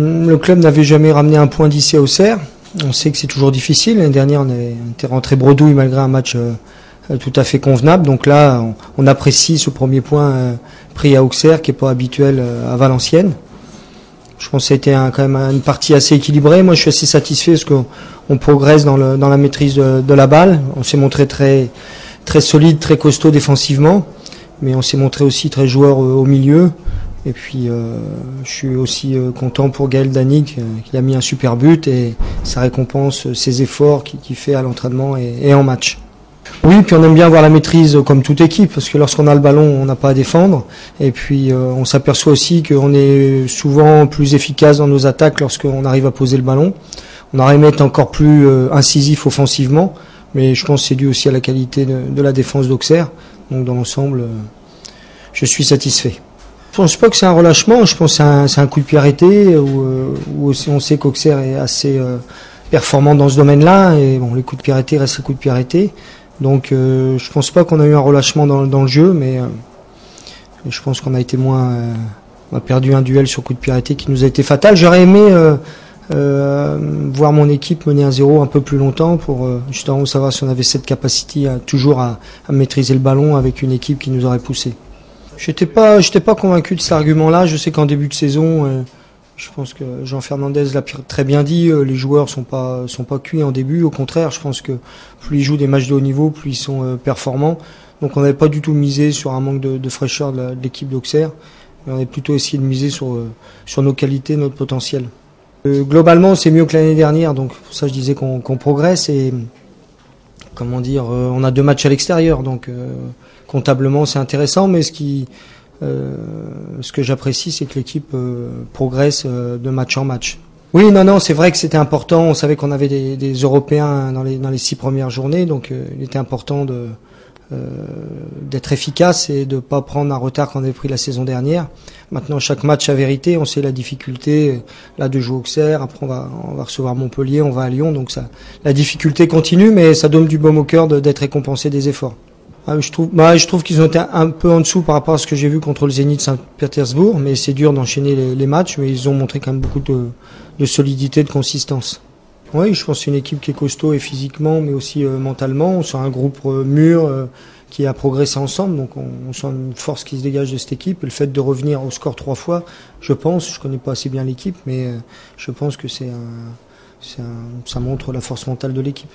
Le club n'avait jamais ramené un point d'ici à Auxerre. On sait que c'est toujours difficile. L'année dernière, on était rentré bredouille malgré un match tout à fait convenable. Donc là, on apprécie ce premier point pris à Auxerre, qui n'est pas habituel à Valenciennes. Je pense que ça a été quand même une partie assez équilibrée. Moi, je suis assez satisfait parce qu'on progresse dans la maîtrise de la balle. On s'est montré très solide, très costaud défensivement, mais on s'est montré aussi très joueur au milieu. Et puis, je suis aussi content pour Gaël Danik, qui a mis un super but et ça récompense ses efforts qu'il fait à l'entraînement et en match. Oui, puis on aime bien avoir la maîtrise comme toute équipe, parce que lorsqu'on a le ballon, on n'a pas à défendre. Et puis, on s'aperçoit aussi qu'on est souvent plus efficace dans nos attaques lorsqu'on arrive à poser le ballon. On aurait aimé être encore plus incisif offensivement, mais je pense que c'est dû aussi à la qualité de la défense d'Auxerre. Donc, dans l'ensemble, je suis satisfait. Je pense pas que c'est un relâchement, je pense que c'est un coup de pied arrêté où on sait qu'Auxerre est assez performant dans ce domaine-là et bon, les coups de pied arrêtés restent les coups de pied arrêtés. Donc je pense pas qu'on a eu un relâchement dans le jeu, mais je pense qu'on a été on a perdu un duel sur coup de pied arrêté qui nous a été fatal. J'aurais aimé voir mon équipe mener 1-0 un peu plus longtemps pour justement savoir si on avait cette capacité toujours à maîtriser le ballon avec une équipe qui nous aurait poussé. J'étais pas convaincu de cet argument-là. Je sais qu'en début de saison, je pense que Jean Fernandez l'a très bien dit, les joueurs sont pas cuits en début. Au contraire, je pense que plus ils jouent des matchs de haut niveau, plus ils sont performants. Donc on n'avait pas du tout misé sur un manque de fraîcheur de l'équipe d'Auxerre, mais on a plutôt essayé de miser sur nos qualités, notre potentiel. Globalement, c'est mieux que l'année dernière, donc pour ça je disais qu'on progresse et comment dire, on a 2 matchs à l'extérieur, donc comptablement c'est intéressant, mais ce que j'apprécie, c'est que l'équipe progresse de match en match. Oui, non, c'est vrai que c'était important. On savait qu'on avait des Européens dans les 6 premières journées, donc il était important d'être efficace et de pas prendre un retard qu'on avait pris la saison dernière. Maintenant, chaque match à vérité, on sait la difficulté là de jouer Auxerre. Après, on va recevoir Montpellier, on va à Lyon, donc la difficulté continue, mais ça donne du baume au cœur d'être récompensé des efforts. Je trouve qu'ils ont été un peu en dessous par rapport à ce que j'ai vu contre le Zénith Saint-Pétersbourg, mais c'est dur d'enchaîner les matchs, mais ils ont montré quand même beaucoup de solidité, de consistance. Oui, je pense que c'est une équipe qui est costaud et physiquement, mais aussi mentalement. On sent un groupe mûr qui a progressé ensemble, donc on sent une force qui se dégage de cette équipe. Et le fait de revenir au score 3 fois, je connais pas assez bien l'équipe, mais je pense que ça montre la force mentale de l'équipe.